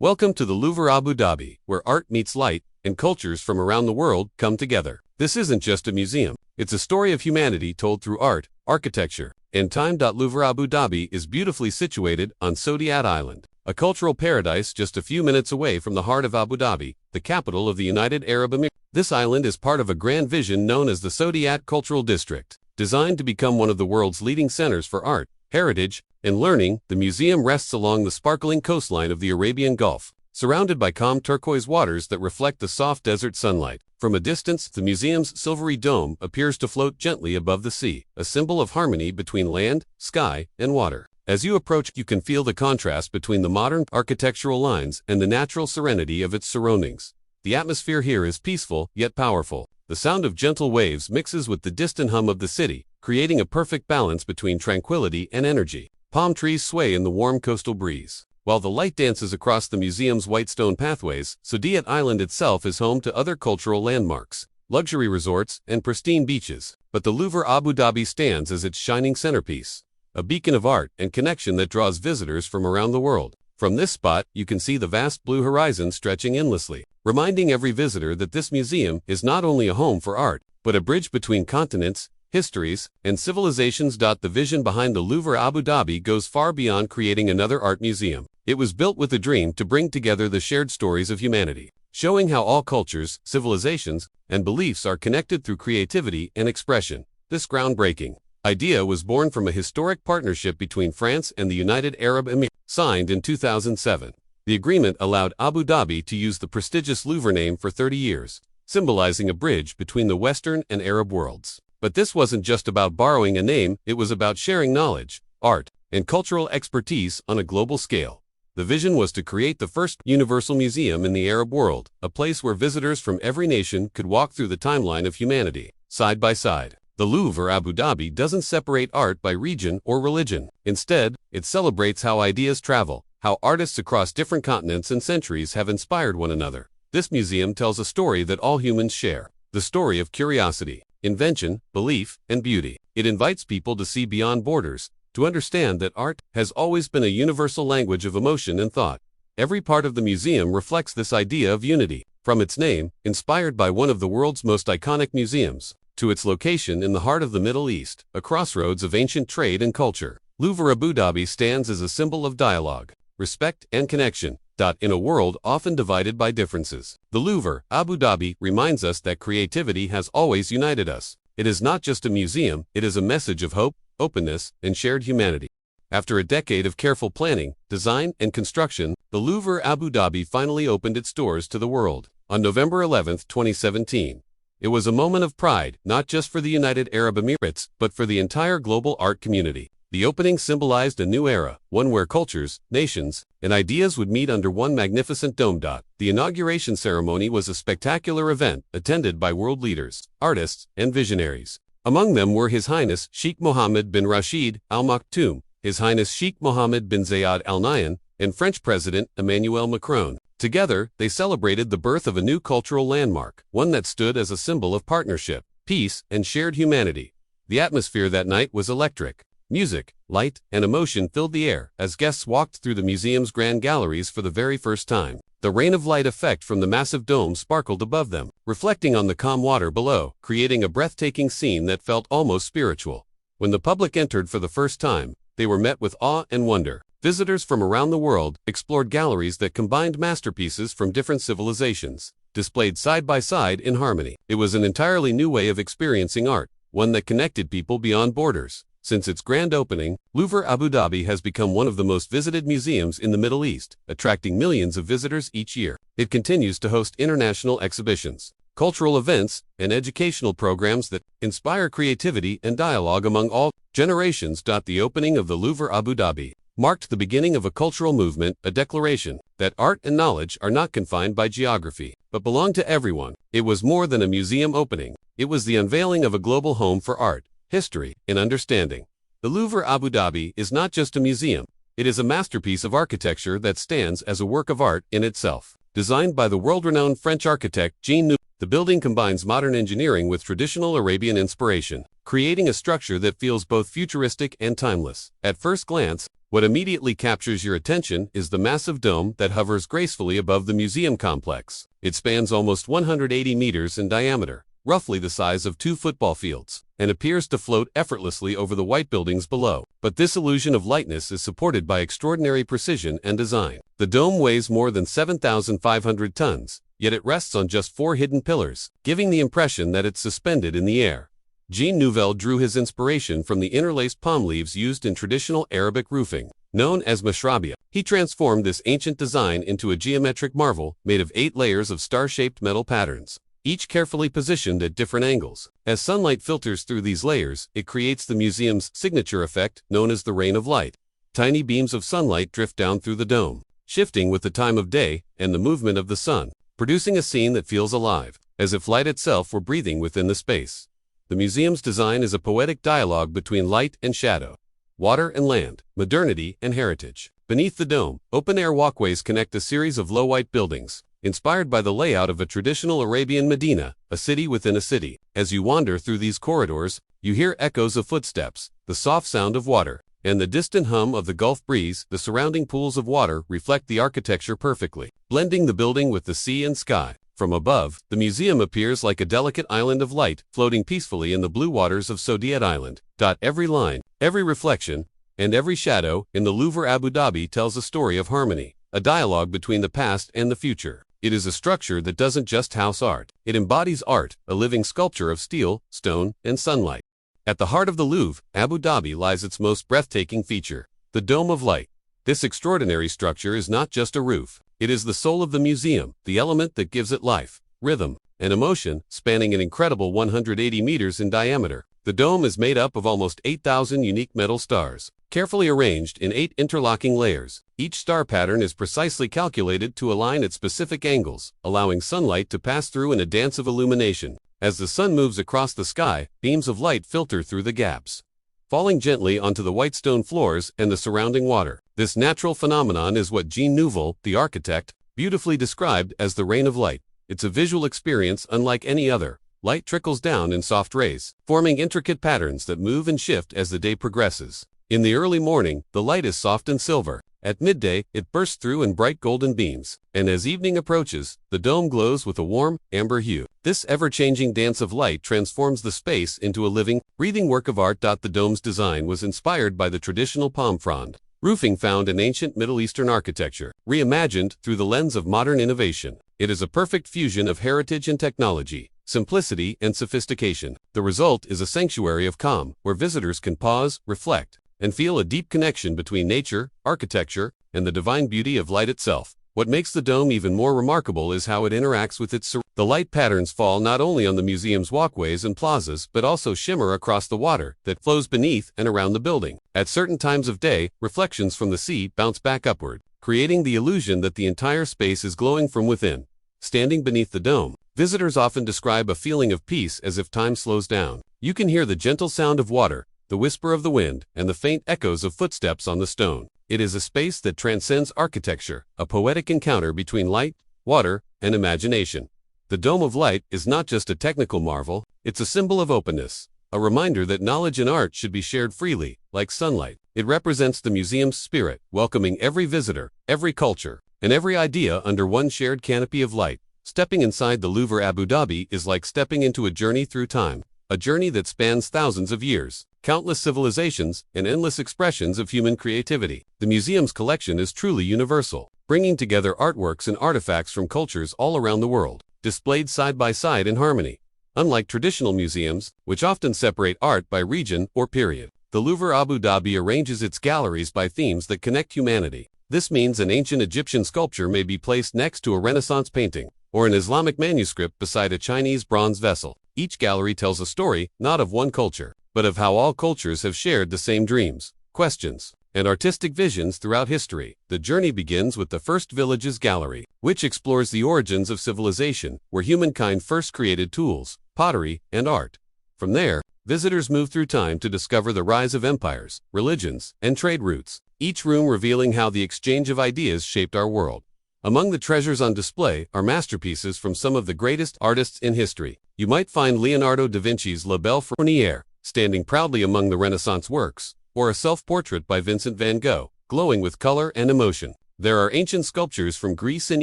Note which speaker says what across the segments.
Speaker 1: Welcome to the Louvre Abu Dhabi, where art meets light and cultures from around the world come together. This isn't just a museum, it's a story of humanity told through art, architecture, and time. Louvre Abu Dhabi is beautifully situated on Saadiyat Island, a cultural paradise just a few minutes away from the heart of Abu Dhabi, the capital of the United Arab Emirates. This island is part of a grand vision known as the Saadiyat Cultural District. Designed to become one of the world's leading centers for art, heritage, and learning, the museum rests along the sparkling coastline of the Arabian Gulf, surrounded by calm turquoise waters that reflect the soft desert sunlight. From a distance, the museum's silvery dome appears to float gently above the sea, a symbol of harmony between land, sky, and water. As you approach, you can feel the contrast between the modern architectural lines and the natural serenity of its surroundings. The atmosphere here is peaceful, yet powerful. The sound of gentle waves mixes with the distant hum of the city, creating a perfect balance between tranquility and energy. Palm trees sway in the warm coastal breeze, while the light dances across the museum's white stone pathways. Saadiyat Island itself is home to other cultural landmarks, luxury resorts, and pristine beaches. But the Louvre Abu Dhabi stands as its shining centerpiece, a beacon of art and connection that draws visitors from around the world. From this spot, you can see the vast blue horizon stretching endlessly, reminding every visitor that this museum is not only a home for art, but a bridge between continents, histories, and civilizations. The vision behind the Louvre Abu Dhabi goes far beyond creating another art museum. It was built with a dream to bring together the shared stories of humanity, showing how all cultures, civilizations, and beliefs are connected through creativity and expression. This groundbreaking idea was born from a historic partnership between France and the United Arab Emirates, signed in 2007. The agreement allowed Abu Dhabi to use the prestigious Louvre name for 30 years, symbolizing a bridge between the Western and Arab worlds. But this wasn't just about borrowing a name, it was about sharing knowledge, art, and cultural expertise on a global scale. The vision was to create the first universal museum in the Arab world, a place where visitors from every nation could walk through the timeline of humanity, side by side. The Louvre Abu Dhabi doesn't separate art by region or religion. Instead, it celebrates how ideas travel, how artists across different continents and centuries have inspired one another. This museum tells a story that all humans share, the story of curiosity, invention, belief, and beauty. It invites people to see beyond borders, to understand that art has always been a universal language of emotion and thought. Every part of the museum reflects this idea of unity, from its name, inspired by one of the world's most iconic museums, to its location in the heart of the Middle East, a crossroads of ancient trade and culture. Louvre Abu Dhabi stands as a symbol of dialogue, respect, and connection. In a world often divided by differences, the Louvre Abu Dhabi reminds us that creativity has always united us. It is not just a museum, it is a message of hope, openness, and shared humanity. After a decade of careful planning, design, and construction, the Louvre Abu Dhabi finally opened its doors to the world on November 11, 2017. It was a moment of pride, not just for the United Arab Emirates, but for the entire global art community. The opening symbolized a new era, one where cultures, nations, and ideas would meet under one magnificent dome. The inauguration ceremony was a spectacular event, attended by world leaders, artists, and visionaries. Among them were His Highness Sheikh Mohammed bin Rashid Al Maktoum, His Highness Sheikh Mohammed bin Zayed Al Nahyan, and French President Emmanuel Macron. Together, they celebrated the birth of a new cultural landmark, one that stood as a symbol of partnership, peace, and shared humanity. The atmosphere that night was electric. Music, light, and emotion filled the air as guests walked through the museum's grand galleries for the very first time. The rain of light effect from the massive dome sparkled above them, reflecting on the calm water below, creating a breathtaking scene that felt almost spiritual. When the public entered for the first time, they were met with awe and wonder. Visitors from around the world explored galleries that combined masterpieces from different civilizations, displayed side by side in harmony. It was an entirely new way of experiencing art, one that connected people beyond borders. Since its grand opening, Louvre Abu Dhabi has become one of the most visited museums in the Middle East, attracting millions of visitors each year. It continues to host international exhibitions, cultural events, and educational programs that inspire creativity and dialogue among all generations. The opening of the Louvre Abu Dhabi marked the beginning of a cultural movement, a declaration that art and knowledge are not confined by geography, but belong to everyone. It was more than a museum opening. It was the unveiling of a global home for art, history, and understanding. The Louvre Abu Dhabi is not just a museum, it is a masterpiece of architecture that stands as a work of art in itself. Designed by the world-renowned French architect Jean Nouvel, the building combines modern engineering with traditional Arabian inspiration, creating a structure that feels both futuristic and timeless. At first glance, What immediately captures your attention is the massive dome that hovers gracefully above the museum complex. It spans almost 180 meters in diameter, roughly the size of 2 football fields, and appears to float effortlessly over the white buildings below. But this illusion of lightness is supported by extraordinary precision and design. The dome weighs more than 7,500 tons, yet it rests on just 4 hidden pillars, giving the impression that it's suspended in the air. Jean Nouvel drew his inspiration from the interlaced palm leaves used in traditional Arabic roofing, known as mashrabia. He transformed this ancient design into a geometric marvel made of 8 layers of star-shaped metal patterns, each carefully positioned at different angles. As sunlight filters through these layers, it creates the museum's signature effect known as the rain of light. Tiny beams of sunlight drift down through the dome, shifting with the time of day and the movement of the sun, producing a scene that feels alive, as if light itself were breathing within the space. The museum's design is a poetic dialogue between light and shadow, water and land, modernity and heritage. Beneath the dome, open-air walkways connect a series of low white buildings, inspired by the layout of a traditional Arabian Medina, a city within a city. As you wander through these corridors, you hear echoes of footsteps, the soft sound of water, and the distant hum of the Gulf breeze. The surrounding pools of water reflect the architecture perfectly, blending the building with the sea and sky. From above, the museum appears like a delicate island of light floating peacefully in the blue waters of Saadiyat Island. Every line, every reflection, and every shadow in the Louvre Abu Dhabi tells a story of harmony, a dialogue between the past and the future. It is a structure that doesn't just house art. It embodies art, a living sculpture of steel, stone, and sunlight. At the heart of the Louvre, Abu Dhabi lies its most breathtaking feature, the Dome of Light. This extraordinary structure is not just a roof. It is the soul of the museum, the element that gives it life, rhythm, and emotion, spanning an incredible 180 meters in diameter. The dome is made up of almost 8,000 unique metal stars, carefully arranged in 8 interlocking layers. Each star pattern is precisely calculated to align at specific angles, allowing sunlight to pass through in a dance of illumination. As the sun moves across the sky, beams of light filter through the gaps, falling gently onto the white stone floors and the surrounding water. This natural phenomenon is what Jean Nouvel, the architect, beautifully described as the rain of light. It's a visual experience unlike any other. Light trickles down in soft rays, forming intricate patterns that move and shift as the day progresses. In the early morning, the light is soft and silver. At midday, it bursts through in bright golden beams, and as evening approaches, the dome glows with a warm, amber hue. This ever-changing dance of light transforms the space into a living, breathing work of art. The dome's design was inspired by the traditional palm frond roofing found in ancient Middle Eastern architecture, reimagined through the lens of modern innovation. It is a perfect fusion of heritage and technology, simplicity and sophistication. The result is a sanctuary of calm, where visitors can pause, reflect, and feel a deep connection between nature, architecture, and the divine beauty of light itself. What makes the dome even more remarkable is how it interacts with its surroundings. The light patterns fall not only on the museum's walkways and plazas but also shimmer across the water that flows beneath and around the building. At certain times of day, reflections from the sea bounce back upward, creating the illusion that the entire space is glowing from within. Standing beneath the dome, visitors often describe a feeling of peace as if time slows down. You can hear the gentle sound of water, the whisper of the wind, and the faint echoes of footsteps on the stone. It is a space that transcends architecture, a poetic encounter between light, water, and imagination. The Dome of Light is not just a technical marvel, it's a symbol of openness, a reminder that knowledge and art should be shared freely, like sunlight. It represents the museum's spirit, welcoming every visitor, every culture, and every idea under one shared canopy of light. Stepping inside the Louvre Abu Dhabi is like stepping into a journey through time, a journey that spans thousands of years, countless civilizations, and endless expressions of human creativity. The museum's collection is truly universal, bringing together artworks and artifacts from cultures all around the world, displayed side by side in harmony. Unlike traditional museums, which often separate art by region or period, the Louvre Abu Dhabi arranges its galleries by themes that connect humanity. This means an ancient Egyptian sculpture may be placed next to a Renaissance painting, or an Islamic manuscript beside a Chinese bronze vessel. Each gallery tells a story, not of one culture, but of how all cultures have shared the same dreams, questions, and artistic visions throughout history. The journey begins with the First Villages Gallery, which explores the origins of civilization, where humankind first created tools, pottery, and art. From there, visitors move through time to discover the rise of empires, religions, and trade routes, each room revealing how the exchange of ideas shaped our world. Among the treasures on display are masterpieces from some of the greatest artists in history. You might find Leonardo da Vinci's La Belle Fronière, standing proudly among the Renaissance works, or a self-portrait by Vincent van Gogh, glowing with color and emotion. There are ancient sculptures from Greece and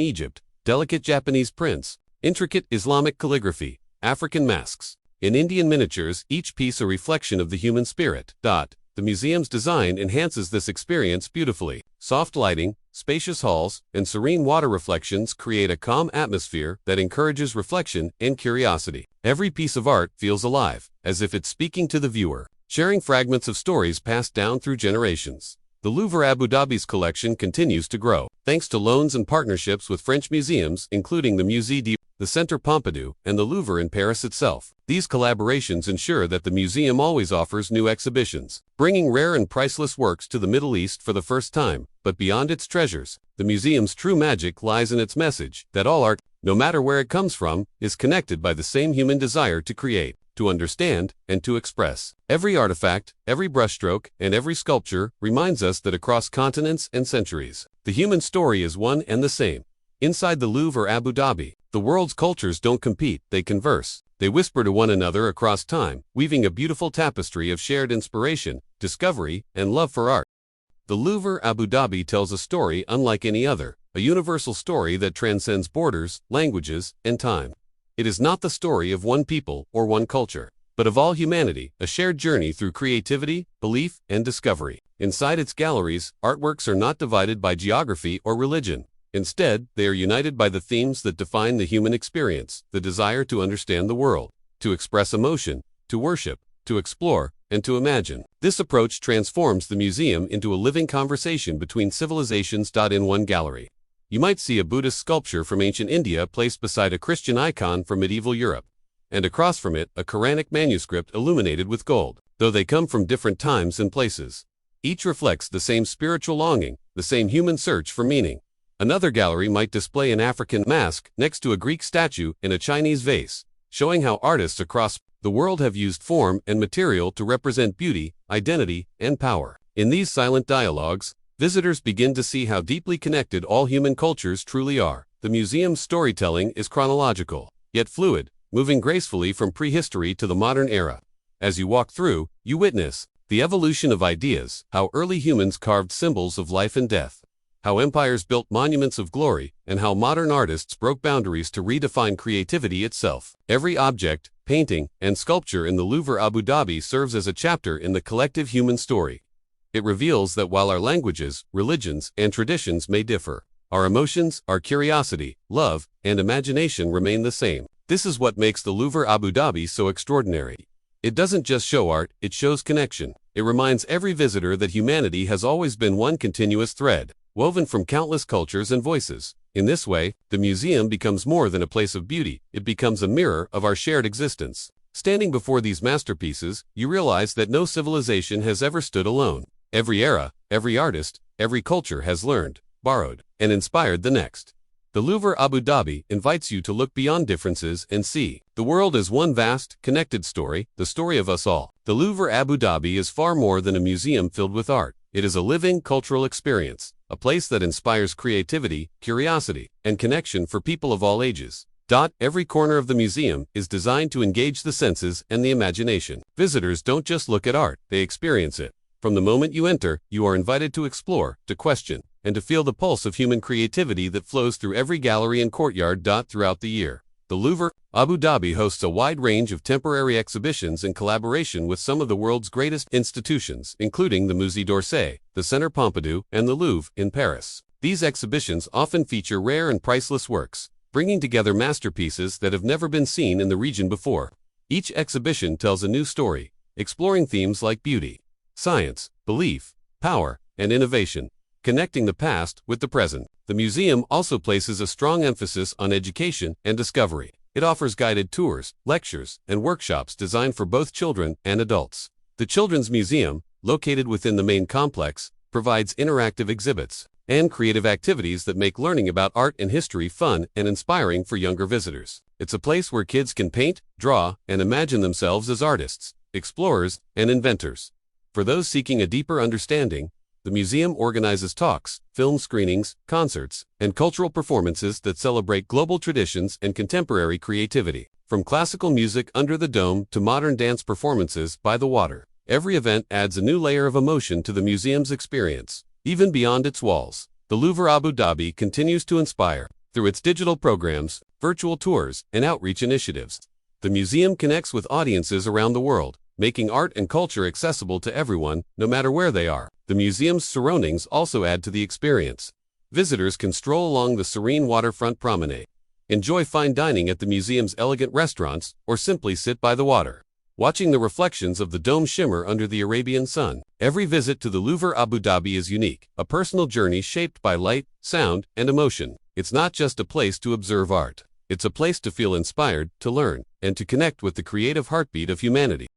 Speaker 1: Egypt, delicate Japanese prints, intricate Islamic calligraphy, African masks, and Indian miniatures, each piece a reflection of the human spirit. The museum's design enhances this experience beautifully. Soft lighting, spacious halls, and serene water reflections create a calm atmosphere that encourages reflection and curiosity. Every piece of art feels alive, as if it's speaking to the viewer, sharing fragments of stories passed down through generations. The Louvre Abu Dhabi's collection continues to grow, thanks to loans and partnerships with French museums, including the Musée the Centre Pompidou, and the Louvre in Paris itself. These collaborations ensure that the museum always offers new exhibitions, bringing rare and priceless works to the Middle East for the first time. But beyond its treasures, the museum's true magic lies in its message that all art, no matter where it comes from, is connected by the same human desire to create, to understand, and to express. Every artifact, every brushstroke, and every sculpture reminds us that across continents and centuries, the human story is one and the same. Inside the Louvre Abu Dhabi, the world's cultures don't compete, they converse. They whisper to one another across time, weaving a beautiful tapestry of shared inspiration, discovery, and love for art. The Louvre Abu Dhabi tells a story unlike any other, a universal story that transcends borders, languages, and time. It is not the story of one people or one culture, but of all humanity, a shared journey through creativity, belief, and discovery. Inside its galleries, artworks are not divided by geography or religion. Instead, they are united by the themes that define the human experience, the desire to understand the world, to express emotion, to worship, to explore, and to imagine. This approach transforms the museum into a living conversation between civilizations. In one gallery, you might see a Buddhist sculpture from ancient India placed beside a Christian icon from medieval Europe, and across from it, a Quranic manuscript illuminated with gold. Though they come from different times and places, each reflects the same spiritual longing, the same human search for meaning. Another gallery might display an African mask next to a Greek statue in a Chinese vase, showing how artists across the world have used form and material to represent beauty, identity, and power. In these silent dialogues, visitors begin to see how deeply connected all human cultures truly are. The museum's storytelling is chronological, yet fluid, moving gracefully from prehistory to the modern era. As you walk through, you witness the evolution of ideas, how early humans carved symbols of life and death, how empires built monuments of glory, and how modern artists broke boundaries to redefine creativity itself. Every object, painting, and sculpture in the Louvre Abu Dhabi serves as a chapter in the collective human story. It reveals that while our languages, religions, and traditions may differ, our emotions, our curiosity, love, and imagination remain the same. This is what makes the Louvre Abu Dhabi so extraordinary. It doesn't just show art, it shows connection. It reminds every visitor that humanity has always been one continuous thread, woven from countless cultures and voices. In this way, the museum becomes more than a place of beauty, it becomes a mirror of our shared existence. Standing before these masterpieces, you realize that no civilization has ever stood alone. Every era, every artist, every culture has learned, borrowed, and inspired the next. The Louvre Abu Dhabi invites you to look beyond differences and see the world as one vast, connected story, the story of us all. The Louvre Abu Dhabi is far more than a museum filled with art. It is a living cultural experience, a place that inspires creativity, curiosity, and connection for people of all ages. Every corner of the museum is designed to engage the senses and the imagination. Visitors don't just look at art, they experience it. From the moment you enter, you are invited to explore, to question, and to feel the pulse of human creativity that flows through every gallery and courtyard. Throughout the year, the Louvre Abu Dhabi hosts a wide range of temporary exhibitions in collaboration with some of the world's greatest institutions, including the Musée d'Orsay, the Centre Pompidou, and the Louvre in Paris. These exhibitions often feature rare and priceless works, bringing together masterpieces that have never been seen in the region before. Each exhibition tells a new story, exploring themes like beauty, science, belief, power, and innovation, connecting the past with the present. The museum also places a strong emphasis on education and discovery. It offers guided tours, lectures, and workshops designed for both children and adults. The Children's Museum, located within the main complex, provides interactive exhibits and creative activities that make learning about art and history fun and inspiring for younger visitors. It's a place where kids can paint, draw, and imagine themselves as artists, explorers, and inventors. For those seeking a deeper understanding, the museum organizes talks, film screenings, concerts, and cultural performances that celebrate global traditions and contemporary creativity. From classical music under the dome to modern dance performances by the water, every event adds a new layer of emotion to the museum's experience. Even beyond its walls, the Louvre Abu Dhabi continues to inspire through its digital programs, virtual tours, and outreach initiatives. The museum connects with audiences around the world, making art and culture accessible to everyone, no matter where they are. The museum's surroundings also add to the experience. Visitors can stroll along the serene waterfront promenade, enjoy fine dining at the museum's elegant restaurants, or simply sit by the water, watching the reflections of the dome shimmer under the Arabian sun. Every visit to the Louvre Abu Dhabi is unique, a personal journey shaped by light, sound, and emotion. It's not just a place to observe art. It's a place to feel inspired, to learn, and to connect with the creative heartbeat of humanity.